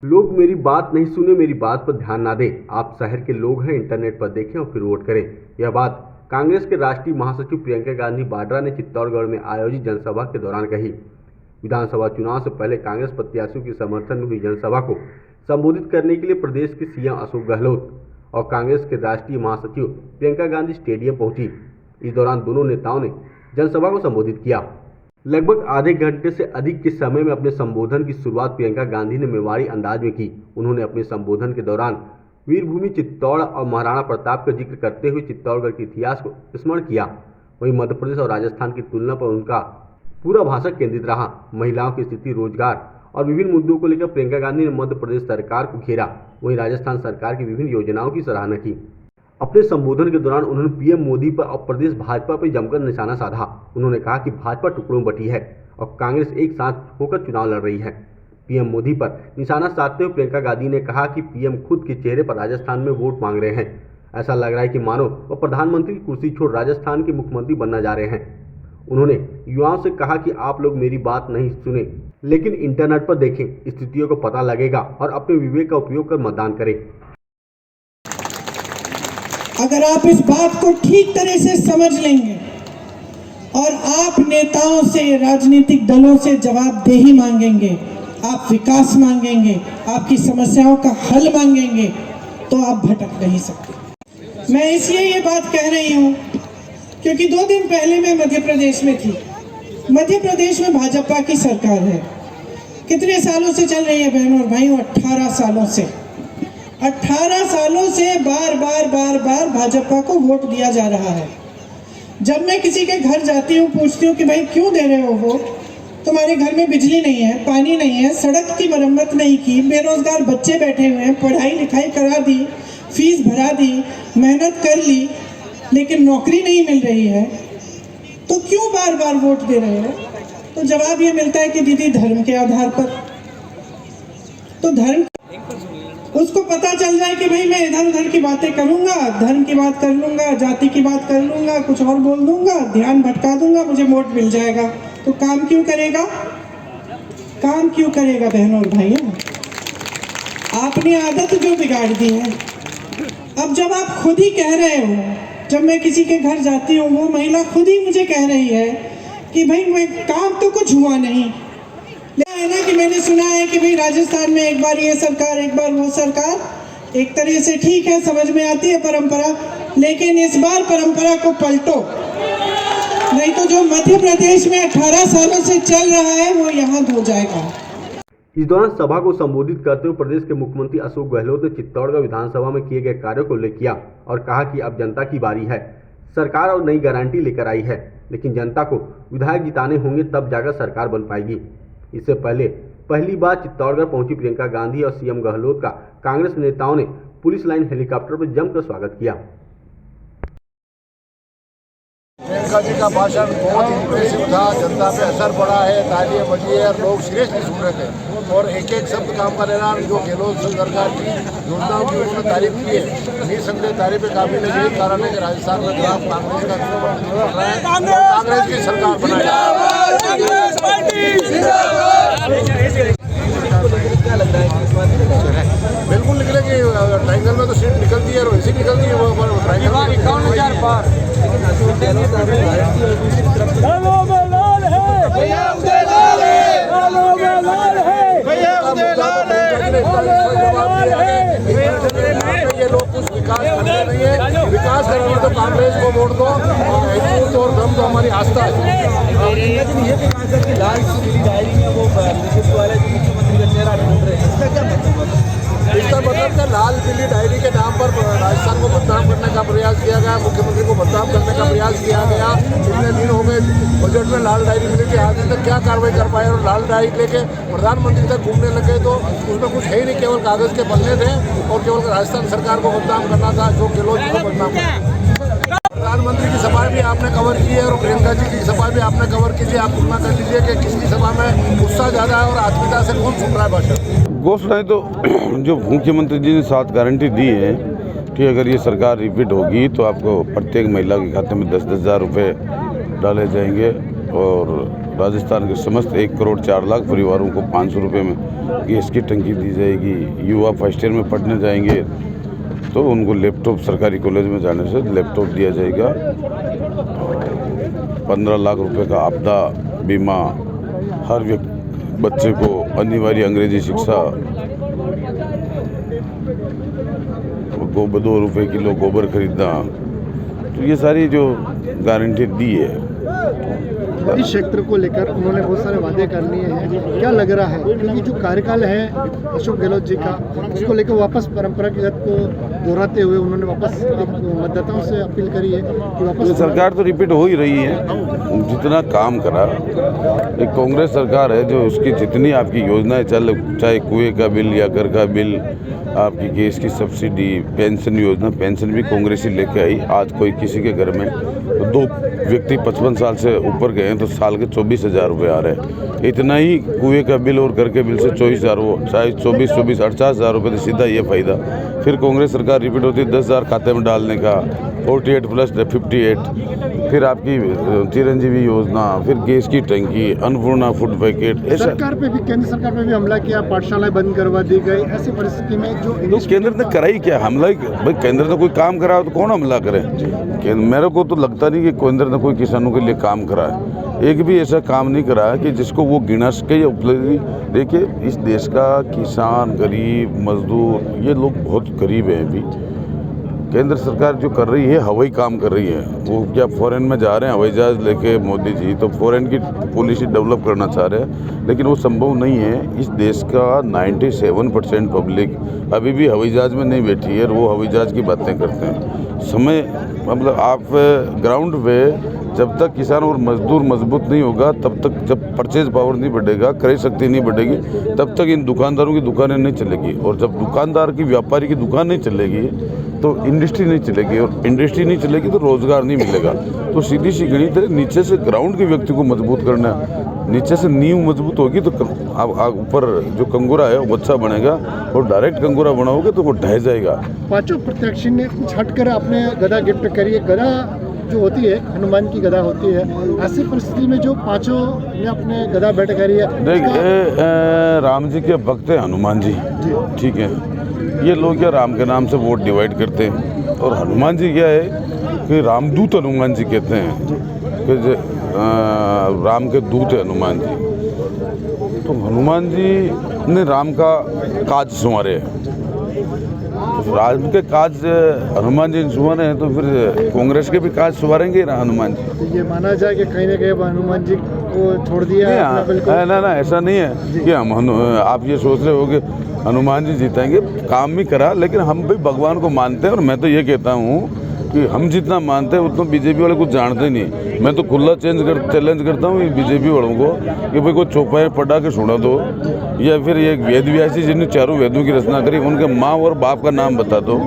लोग मेरी बात नहीं सुने, मेरी बात पर ध्यान ना दें। आप शहर के लोग हैं, इंटरनेट पर देखें और फिर वोट करें। यह बात कांग्रेस के राष्ट्रीय महासचिव प्रियंका गांधी वाड्रा ने चित्तौड़गढ़ में आयोजित जनसभा के दौरान कही। विधानसभा चुनाव से पहले कांग्रेस प्रत्याशियों के समर्थन में हुई जनसभा को संबोधित करने के लिए प्रदेश के सीएम अशोक गहलोत और कांग्रेस के राष्ट्रीय महासचिव प्रियंका गांधी स्टेडियम पहुंची। इस दौरान दोनों नेताओं ने जनसभा को संबोधित किया। लगभग आधे घंटे से अधिक के समय में अपने संबोधन की शुरुआत प्रियंका गांधी ने मेवाड़ी अंदाज में की। उन्होंने अपने संबोधन के दौरान वीरभूमि चित्तौड़ और महाराणा प्रताप का जिक्र करते हुए चित्तौड़गढ़ के इतिहास को स्मरण किया। वहीं मध्य प्रदेश और राजस्थान की तुलना पर उनका पूरा भाषण केंद्रित रहा। महिलाओं की स्थिति, रोजगार और विभिन्न मुद्दों को लेकर प्रियंका गांधी ने मध्य प्रदेश सरकार को घेरा। वहीं राजस्थान सरकार की विभिन्न योजनाओं की सराहना की। अपने संबोधन के दौरान उन्होंने पीएम मोदी पर और प्रदेश भाजपा पर जमकर निशाना साधा। उन्होंने कहा कि भाजपा टुकड़ों में बटी है और कांग्रेस एक साथ होकर चुनाव लड़ रही है। पीएम मोदी पर निशाना साधते हुए प्रियंका गांधी ने कहा कि पीएम खुद के चेहरे पर राजस्थान में वोट मांग रहे हैं। ऐसा लग रहा है कि मानो वह प्रधानमंत्री की कुर्सी छोड़ राजस्थान के मुख्यमंत्री बनना जा रहे हैं। उन्होंने युवाओं से कहा कि आप लोग मेरी बात नहीं सुने, लेकिन इंटरनेट पर देखें, स्थितियों को पता लगेगा और अपने विवेक का उपयोग कर मतदान करें। अगर आप इस बात को ठीक तरह से समझ लेंगे और आप नेताओं से, राजनीतिक दलों से जवाबदेही मांगेंगे, आप विकास मांगेंगे, आपकी समस्याओं का हल मांगेंगे, तो आप भटक नहीं सकते। मैं इसलिए ये बात कह रही हूँ क्योंकि 2 दिन पहले मैं मध्य प्रदेश में थी। मध्य प्रदेश में भाजपा की सरकार है। कितने सालों से चल रही है बहनों और भाइयों? 18 सालों से। 18 सालों से बार बार भाजपा को वोट दिया जा रहा है। जब मैं किसी के घर जाती हूँ, पूछती हूँ कि भाई क्यों दे रहे हो वोट? तुम्हारे घर में बिजली नहीं है, पानी नहीं है, सड़क की मरम्मत नहीं की, बेरोजगार बच्चे बैठे हुए हैं, पढ़ाई लिखाई करा दी, फीस भरा दी, मेहनत कर ली, लेकिन नौकरी नहीं मिल रही है, तो क्यों बार बार वोट दे रहे हो? तो जवाब ये मिलता है कि दीदी धर्म के आधार पर। तो धर्म, उसको पता चल जाए कि भाई मैं इधर उधर की बातें करूंगा, धर्म की बात कर लूंगा, जाति की बात कर लूंगा, कुछ और बोल दूंगा, ध्यान भटका दूंगा, मुझे वोट मिल जाएगा। तो काम क्यों करेगा? काम क्यों करेगा बहनों और भाइयों? आपने आदत जो बिगाड़ दी है। अब जब आप खुद ही कह रहे हो, जब मैं किसी के घर जाती हूँ, वो महिला खुद ही मुझे कह रही है कि भाई मैं काम तो कुछ हुआ नहीं है ना, कि मैंने सुना है कि भाई राजस्थान में एक बार ये सरकार, एक बार वो सरकार। एक तरह से ठीक है, समझ में आती है परंपरा, लेकिन इस बार परंपरा को पलटो, नहीं तो जो मध्य प्रदेश में 18 सालों से चल रहा है वो यहाँ हो जाएगा। इस दौरान सभा को संबोधित करते हुए प्रदेश के मुख्यमंत्री अशोक गहलोत ने चित्तौड़गढ़ विधानसभा में किए गए कार्यों को उल्लेख किया और कहा कि अब जनता की बारी है। सरकार और नई गारंटी लेकर आई है, लेकिन जनता को विधायक जिताने होंगे, तब जाकर सरकार बन पाएगी। इससे पहले पहली बार चित्तौड़गढ़ पहुंची प्रियंका गांधी और सीएम गहलोत का कांग्रेस नेताओं ने पुलिस लाइन हेलीकॉप्टर पर जमकर स्वागत किया। प्रियंका जी का भाषण बहुत इंप्रेसिव था, जनता पे असर पड़ा है, तालियां बजी है और लोग सीरियसली सुन रहे थे और एक एक शब्द काम कर रहा। जो गहलोत सरकार की योजनाओं की उसने तारीफ की है, निसंदेह तारीफ काबिल है। यही कारण है कि राजस्थान में खिलाफ कांग्रेस का कांग्रेस की सरकार बनाई। बिल्कुल निकलेगी, ट्रायंगल में तो सीट निकलती है और वैसी निकलती है वो ट्रायंगल 51,000 पार। ये लोग कुछ विकास करते नहीं है, विकास करेंगे तो कांग्रेस को वोट दो और दम तो हमारी आस्था है। ये भी कहा कि लाल पीली डायरी में वो वाले जो मुख्यमंत्री का चेहरा ढूंढ रहे हैं, इसका क्या मतलब? इसका मतलब है लाल पीली डायरी के नाम पर राजस्थान को बदनाम करने का प्रयास किया गया, मुख्यमंत्री को बदनाम करने का प्रयास किया गया। इतने दिन हो गए बजट में लाल डायरी मिली थी, आज तक क्या कार्रवाई कर पाए और लाल डायरी लेके प्रधानमंत्री तक घूमने लगे, तो उसमें कुछ है ही नहीं, केवल कागज के पन्ने थे और केवल राजस्थान सरकार को बदनाम करना था, जो गहलोत जी को बदनाम करना। प्रधानमंत्री की सभा भी आपने कवर की है और प्रियंका जी की सभा भी आपने कवर कीजिए। आप तुलना कर लीजिए कि किसकी सभा में उत्साह ज़्यादा है और आत्मीयता से कौन सुन रहा है भाषण। घोषणाएं तो जो मुख्यमंत्री जी ने 7 गारंटी दी है कि अगर ये सरकार रिपीट होगी तो आपको प्रत्येक महिला के खाते में 10,000 रुपये डाले जाएंगे और राजस्थान के समस्त 1 करोड़ 4 लाख परिवारों को 500 रुपये में गैस की टंकी दी जाएगी। युवा फर्स्ट ईयर में पढ़ने जाएंगे तो उनको लैपटॉप, सरकारी कॉलेज में जाने से लैपटॉप दिया जाएगा। 15 लाख रुपए का आपदा बीमा, हर बच्चे को अनिवार्य अंग्रेजी शिक्षा, 2 रुपये किलो गोबर खरीदना, तो ये सारी जो गारंटी दी है। इस क्षेत्र को लेकर उन्होंने बहुत सारे वादे कर लिए हैं। क्या लग रहा है क्योंकि जो कार्यकाल है अशोक गहलोत जी का, उसको लेकर वापस परंपरागत को दोहराते हुए उन्होंने वापस मतदाताओं से अपील करी है कि वापस सरकार तो रिपीट हो ही रही है। जितना काम करा, एक कांग्रेस सरकार है जो उसकी जितनी आपकी योजनाएं चल, चाहे कुएं का बिल या घर का बिल, आपकी गैस की सब्सिडी, पेंशन योजना, पेंशन भी कांग्रेस ही लेके आई। आज कोई किसी के घर में 2 व्यक्ति 55 साल से ऊपर गए हैं तो साल के 24,000 रुपये आ रहे हैं। इतना ही कुएं का बिल और घर के बिल से 24,000, वो चाहे 24 48,000 रुपये तो सीधा ये फ़ायदा। फिर कांग्रेस सरकार रिपीट होती है 10,000 खाते में डालने का, 48 प्लस 58, फिर आपकी चिरंजीवी योजना, फिर गैस की टंकी, अन्नपूर्णा फूड पैकेट। सरकार पे भी, केंद्र सरकार पे भी हमला किया, पाठशालाएं बंद करवा दी गई। ऐसी परिस्थिति में जो तो केंद्र ने करा ही क्या हमला? भाई केंद्र ने कोई काम करा तो कौन हमला करे? मेरे को तो लगता नहीं कि केंद्र ने कोई किसानों के लिए काम करा है। एक भी ऐसा काम नहीं करा है कि जिसको वो गिना सके या उपलब्धि। देखिए, इस देश का किसान, गरीब, मजदूर, ये लोग बहुत गरीब हैं। अभी केंद्र सरकार जो कर रही है हवाई काम कर रही है। वो क्या फॉरेन में जा रहे हैं हवाई जहाज़ लेके मोदी जी, तो फॉरेन की पॉलिसी डेवलप करना चाह रहे हैं, लेकिन वो संभव नहीं है। इस देश का 97% पब्लिक अभी भी हवाई जहाज़ में नहीं बैठी है और वो हवाई जहाज़ की बातें करते हैं। समय मतलब आप ग्राउंड पे जब तक किसान और मजदूर मजबूत नहीं होगा, तब तक, जब परचेज पावर नहीं बढ़ेगा, क्रय शक्ति नहीं बढ़ेगी, तब तक इन दुकानदारों की दुकानें नहीं चलेगी। और जब दुकानदार की, व्यापारी की दुकान नहीं चलेगी तो इंडस्ट्री नहीं चलेगी, और इंडस्ट्री नहीं चलेगी तो रोजगार नहीं मिलेगा। तो सीधी सी गणित है, नीचे से ग्राउंड के व्यक्ति को मजबूत करना है। नीचे से नींव मजबूत होगी तो ऊपर जो कंगोरा है वो अच्छा बनेगा, और डायरेक्ट कंगोरा बनाओगे तो वो ढह जाएगा। पांचों प्रत्याशी ने कुछ हटकर अपने गदा गिफ्ट करी है। गदा जो होती है हनुमान की गदा होती है। ऐसी परिस्थिति में जो पांचों ने अपने गदा भेंट करी है। देखिए, राम जी के भक्त हैं हनुमान जी, ठीक है। ये लोग क्या राम के नाम से वोट डिवाइड करते हैं, और हनुमान जी क्या है कि रामदूत हनुमान जी कहते हैं कि राम के दूत है हनुमान जी। तो हनुमान जी ने राम का काज संवारे है। तो राम के काज हनुमान जी संवारे हैं, तो फिर कांग्रेस के भी काज संवारेंगे ना हनुमान जी। तो ये माना जाए कि कहीं ना कहीं हनुमान जी को छोड़ दिया है। ना, ऐसा नहीं है कि हम आप ये सोच रहे हो कि हनुमान जी जीतेंगे। काम भी करा, लेकिन हम भी भगवान को मानते हैं। और मैं तो ये कहता हूँ कि हम जितना मानते हैं उतना बीजेपी वाले कुछ जानते नहीं। मैं तो खुला चैलेंज करता हूँ बीजेपी वालों को कि भाई कोई चौपाई पढ़ा के सुना दो, या फिर ये वेद व्यासी जिन्होंने चारों वेदों की रचना करी उनके माँ और बाप का नाम बता दो।